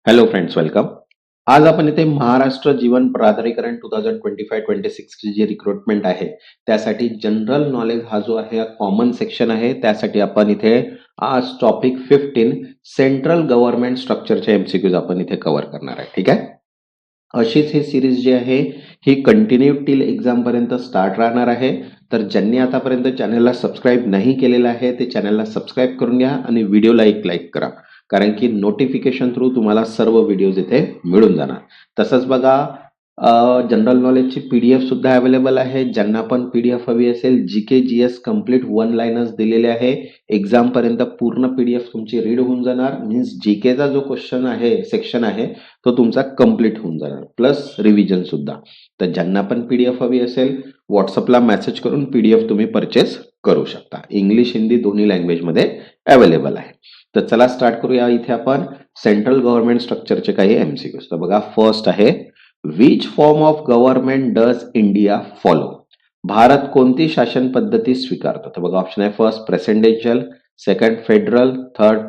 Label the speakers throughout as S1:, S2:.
S1: Hello friends, welcome. आज आपण इथे महाराष्ट्र जीवन प्राधिकरण 2025-26 ची जी रिक्रुटमेंट आहे त्यासाठी जनरल नॉलेज हा जो आहे कॉमन सेक्शन आहे. त्यासाठी आपण इथे आज टॉपिक 15 सेंट्रल गव्हर्नमेंट स्ट्रक्चरचे एमसीक्यूज आपण इथे कव्हर करणार आहे. ठीक आहे. अशीच ही सिरीज जी आहे ही कंटिन्यू टिल एक्झाम पर्यंत स्टार्ट राहणार आहे. तर ज्यांनी आतापर्यंत चॅनलला सबस्क्राईब नाही केलेलं आहे ते चॅनलला सबस्क्राईब करून घ्या आणि व्हिडिओला एक लाईक करा, कारण की नोटिफिकेशन थ्रू तुम्हाला सर्व व्हिडिओज इथे मिळून जाणार. तसंच बघा, जनरल नॉलेजची पीडीएफ सुद्धा अवेलेबल आहे. ज्यांना पण पीडीएफ हवी असेल, जीके जीएस कम्प्लीट वन लाईनर्स दिलेले आहे. एक्झाम पर्यंत पूर्ण पीडीएफ तुमची रीड होऊन जाणार. मीन्स जीकेचा जो क्वेश्चन आहे सेक्शन आहे तो तुमचा कम्प्लीट होऊन जाणार, प्लस रिव्हिजन सुद्धा. तर ज्यांना पण पीडीएफ हवी असेल व्हॉट्सअपला मेसेज करून पीडीएफ तुम्ही परचेस करू शकता. इंग्लिश हिंदी दोन्ही लँग्वेजमध्ये अवेलेबल आहे. तर चला स्टार्ट करूया. इथे आपण सेंट्रल गव्हर्नमेंट स्ट्रक्चरचे काही एमसीक्यूज. तर बघा, फर्स्ट आहे, which form of government does India follow? Bharat कोणती शासन पद्धती स्वीकारतो? तर बघा, ऑप्शन आहे first presidential, second federal, third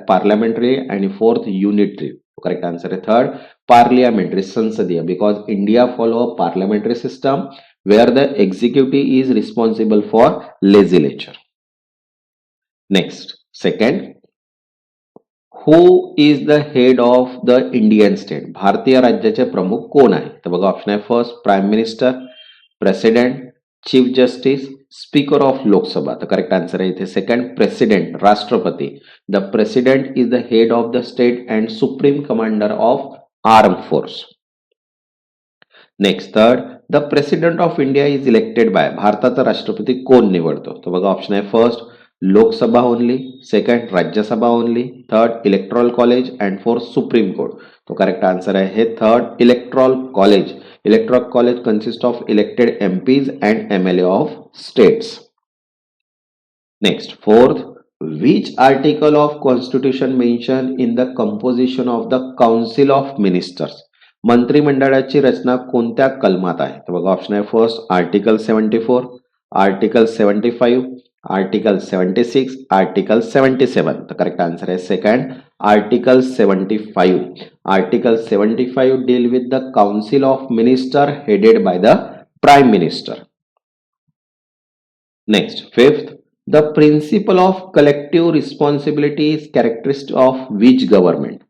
S1: parliamentary आणि फोर्थ युनिटरी. करेक्ट आंसर आहे थर्ड पार्लियामेंटरी, संसदीय, because India follow a parliamentary system where the executive is responsible for legislature. Next, second, who is the head of the Indian state? भारतीय राज्याचे प्रमुख कोण आहे? तर बघा, ऑप्शन आहे first prime minister, president, chief justice, speaker of Lok Sabha. तर correct answer आहे इथे सेकंड प्रेसिडेंट, राष्ट्रपती. The president is the head of the state and supreme commander of arm force. Next, third, the president of India is elected by. भारताचा राष्ट्रपती कोण निवडतो? तर बघा, ऑप्शन आहे first Lok Sabha only, second Rajya Sabha only, third electoral college and fourth supreme court. तो correct answer आहे हे third electoral college. Electoral college consist of elected MPs and MLA of states. Next, fourth, which article of constitution mention in the composition of the council of ministers? मंत्रिमंडळाची रचना कोणत्या कलमात आहे? तर बघा, option आहे first article 74, article 75, article 76, article 77. तर correct answer आहे second article 75. Article 75 deal with the council of minister headed by the prime minister. Next, fifth, the principle of collective responsibility is characteristic of which government?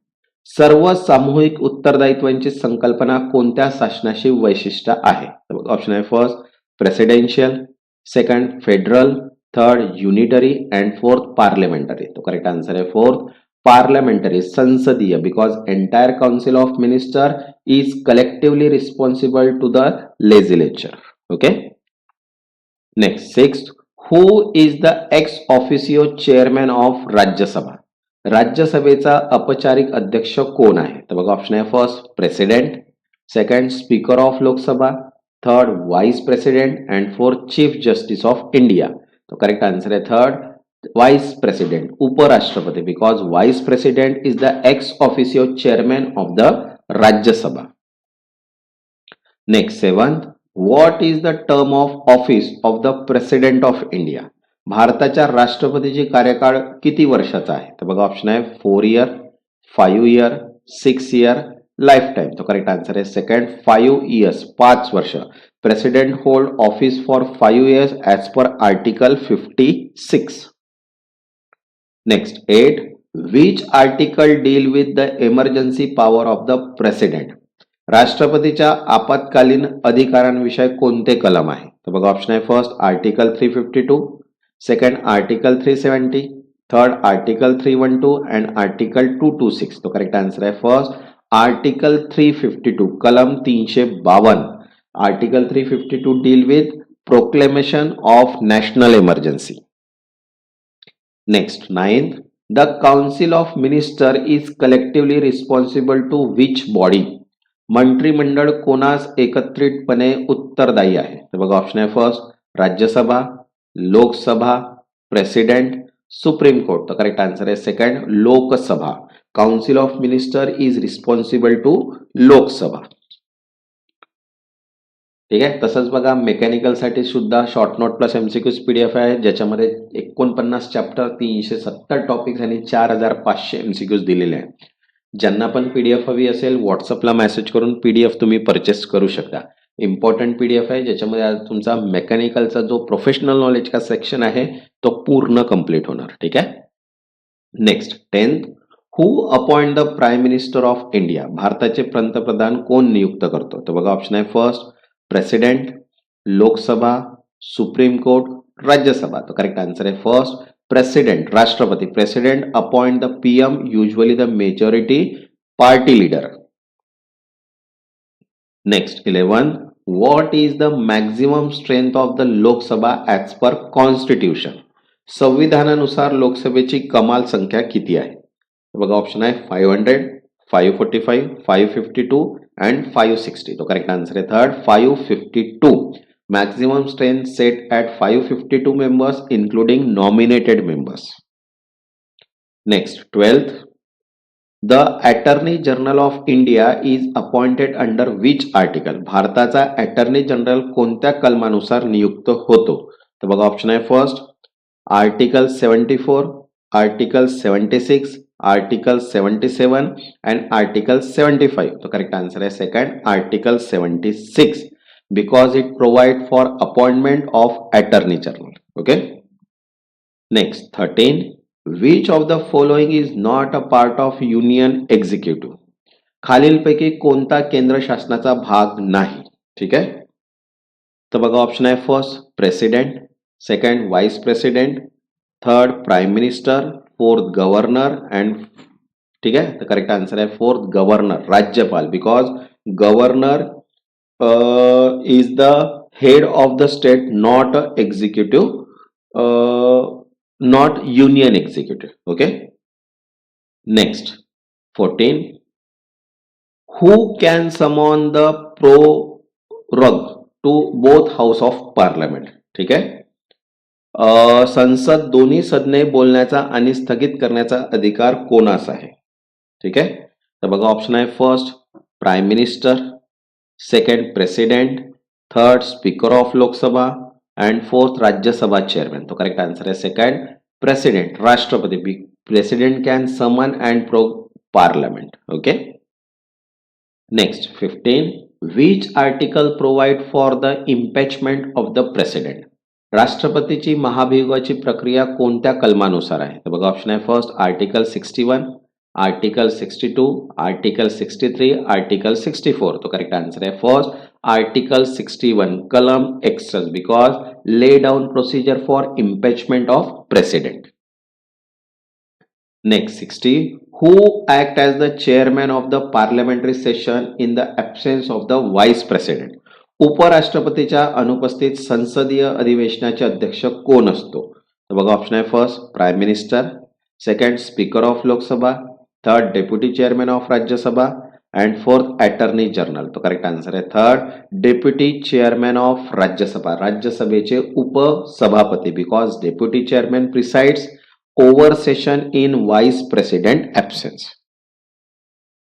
S1: सर्व सामूहिक उत्तरदायित्वांची संकल्पना कोणत्या शासनाची वैशिष्ट्य आहे? Option आहे first presidential, second federal, third unitary and fourth parliamentary. तो correct answer आहे फोर्थ पार्लिमेंटरी, संसदीय, because entire council of minister is collectively responsible to the legislature. Okay. Next, sixth, who is the ex officio chairman of Rajya Sabha? राज्यसभेचा औपचारिक अध्यक्ष कोण आहे? तर बघा, ऑप्शन आहे first president, second speaker of Lok Sabha, third vice president and fourth chief justice of India. तो correct answer आहे थर्ड वाइस प्रेसिडेंट, उपराष्ट्रपती, because vice president is the ex officio chairman of the Rajya Sabha. Next, seventh, what is the term of office of the president of India? भारताच्या राष्ट्रपतीची कार्यकाळ किती वर्षाचा आहे? तर बघा, ऑप्शन आहे 4 year, 5 year, 6 year, life time. तो करेक्ट आन्सर आहे सेकंड 5 इयर्स, 5 वर्ष. President hold office for 5 years as per article 56. Next, 8, which article deal with the emergency power of the president? राष्ट्रपतीच्या आपत्कालीन अधिकारांविषयी कोणते कलम आहे? तर बघा, ऑप्शन आहे first article 352, second article 370, third article 312 and article 226. तो करेक्ट आन्सर आहे फर्स्ट आर्टिकल 352, कलम 352. Article 352 deal with proclamation of national emergency. Next, 9th, the council of minister is collectively responsible to which body? मंत्रिमंडळ कोणास एकत्रितपणे उत्तरदायी आहे? तर बघा, ऑप्शन आहे first Rajya Sabha, Lok Sabha, president, supreme court. तर करेक्ट आन्सर आहे second Lok Sabha. Council of minister is responsible to Lok Sabha. ठीक आहे. तसंच बघा, मेकॅनिकल साठी सुद्धा short note plus MCQs PDF आहे, ज्याच्यामध्ये 49 चॅप्टर, 370 टॉपिक्स आणि 4500 एमसीक्यूज दिलेले आहेत. ज्यांना पण पीडीएफ हवी असेल व्हॉट्सअपला मेसेज करून पीडीएफ तुम्ही परचेस करू शकता. इम्पॉर्टंट पीडीएफ आहे ज्याच्यामध्ये आज तुमचा मेकॅनिकलचा जो प्रोफेशनल नॉलेज का सेक्शन आहे तो पूर्ण कंप्लीट होणार. ठीक आहे. Next 10th, who appoint the prime minister of India. भारताचे पंतप्रधान कोण नियुक्त करतो? तर बघा ऑप्शन आहे first president, Lok Sabha, supreme court, Rajya Sabha. तो करेक्ट आंसर आहे फर्स्ट प्रेसिडेंट, राष्ट्रपती. President appoint the PM, usually the majority party leader. Next 11, what is the maximum strength of the Lok Sabha as per constitution. संविधानानुसार लोकसभेची कमाल संख्या किती आहे? बघा ऑप्शन आहे 500, 545, 552 अँड 560. तो करेक्ट आन्सर आहे third 552. Maximum strength set at 552 members including nominated members. Next 12th, the attorney general of India is appointed under which article. भारताचा अटर्नी जनरल कोणत्या कलमानुसार नियुक्त होतो? तर बघा ऑप्शन आहे first article 74, article 76, article 77 and article 75. तो correct answer आहे second article 76 because it provide for appointment of attorney general. Okay. Next 13, which of the following is not a part of union executive. खालीलपैकी कोणता केंद्र शासनाचा भाग नाही? ठीक आहे. तर बघा ऑप्शन आहे first president, second vice president, third prime minister, fourth governor and ठीक आहे. तर करेक्ट आन्सर आहे फोर्थ गव्हर्नर, राज्यपाल. Because governor is the head of the state, not executive, not union executive. Okay. Next 14, who can summon the prorogue to both house of parliament. ठीक आहे. संसद दोन्ही सदने बोलण्याचा आणि स्थगित करण्याचा अधिकार कोणास आहे? ठीक आहे. तर बघा ऑप्शन आहे first prime minister, second president, third speaker of Lok Sabha and fourth Rajya Sabha chairman. तो करेक्ट आन्सर आहे सेकंड प्रेसिडेंट, राष्ट्रपती. President can summon and pro parliament. Okay. Next 15, which article provide for the impeachment of the president. राष्ट्रपतीची महाभियोगाची प्रक्रिया कोणत्या कलमानुसार आहे? तर बघा ऑप्शन आहे first article 61, article 62, article 63, article 64. तो करेक्ट आन्सर आहे फर्स्ट आर्टिकल 61 कलम access because lay down procedure for impeachment of president. Next 60, who act as the chairman of the parliamentary session in the absence of the vice president. उपराष्ट्रपतीच्या अनुपस्थित संसदीय अधिवेशनाचे अध्यक्ष कोण असतो? तर बघा ऑप्शन आहे first prime minister, second speaker of Lok Sabha, third deputy chairman of Rajya Sabha and fourth attorney general. तो करेक्ट आन्सर आहे third deputy chairman of Rajya Sabha, राज्यसभेचे उपसभापती. Because deputy chairman presides over session in vice president absence.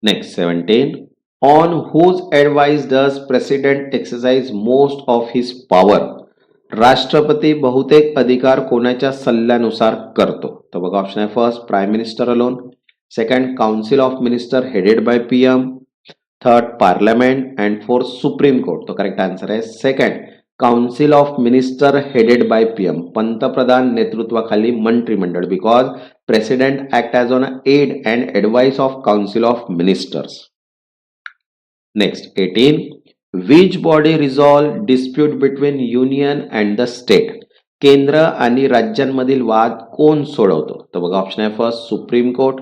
S1: Next 17, on whose advice does president exercise most of his power. राष्ट्रपती बहुतेक अधिकार कोणाच्या सल्ल्यानुसार करतो? तर बघा ऑप्शन आहे first prime minister alone, second council of minister headed by PM, third parliament and fourth supreme court. तो करेक्ट आन्सर आहे second council of minister headed by PM, पंतप्रधान नेतृत्वाखाली मंत्रिमंडळ. Because president act as on aid and advice of council of ministers. Next 18, which body resolve dispute between union and the state. केंद्र आणि राज्यांमधील वाद कोण सोडवतो? तर बघा ऑप्शन आहे first supreme court,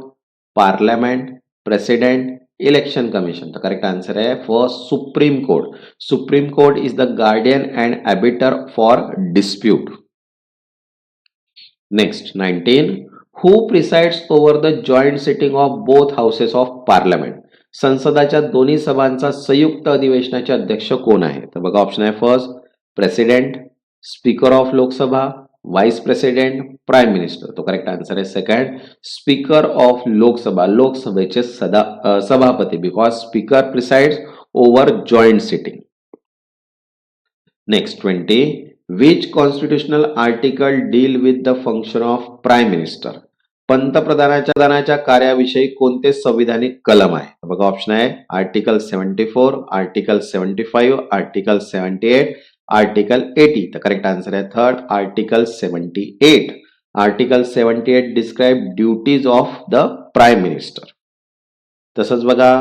S1: parliament, president, election commission. तर करेक्ट आन्सर आहे first supreme court. Supreme court is the guardian and arbiter for dispute. Next 19, who presides over the joint sitting of both houses of parliament. संसदाच्या दोन्ही सभांचा संयुक्त अधिवेशनाचे अध्यक्ष कोण आहे? तर बघा ऑप्शन आहे first president, speaker of Lok Sabha, vice president, prime minister. तो करेक्ट आन्सर आहे सेकंड स्पीकर ऑफ लोकसभा, लोकसभेचे सभापती. Because speaker presides over joint sitting. Next 20, which constitutional article deal with the function of prime minister. पंतप्रधानाच्या कार्याविषयी कोणते संविधानिक कलम आहे? बघा ऑप्शन आहे आर्टिकल 74, आर्टिकल 75, आर्टिकल 78, आर्टिकल 80. तर करेक्ट आन्सर आहे third article 78. Article 78 describe duties of the prime minister. तसंच बघा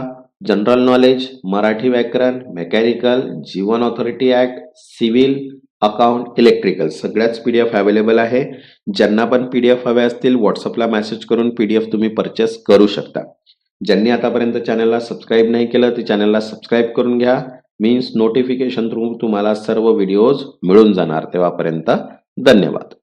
S1: जनरल नॉलेज, मराठी व्याकरण, mechanical, Jeevan authority act, civil, account, electrical सगळ्याच पीडीएफ अवेलेबल आहे. ज्यांना पण पीडीएफ हवे असतील व्हॉट्सअपला मेसेज करून पीडीएफ तुम्ही परचेस करू शकता. ज्यांनी आतापर्यंत चॅनलला सबस्क्राईब नाही केलं ते चॅनलला सबस्क्राईब करून घ्या. मीन्स नोटिफिकेशन थ्रू तुम्हाला सर्व व्हिडिओज मिळून जाणार. तेव्हापर्यंत धन्यवाद.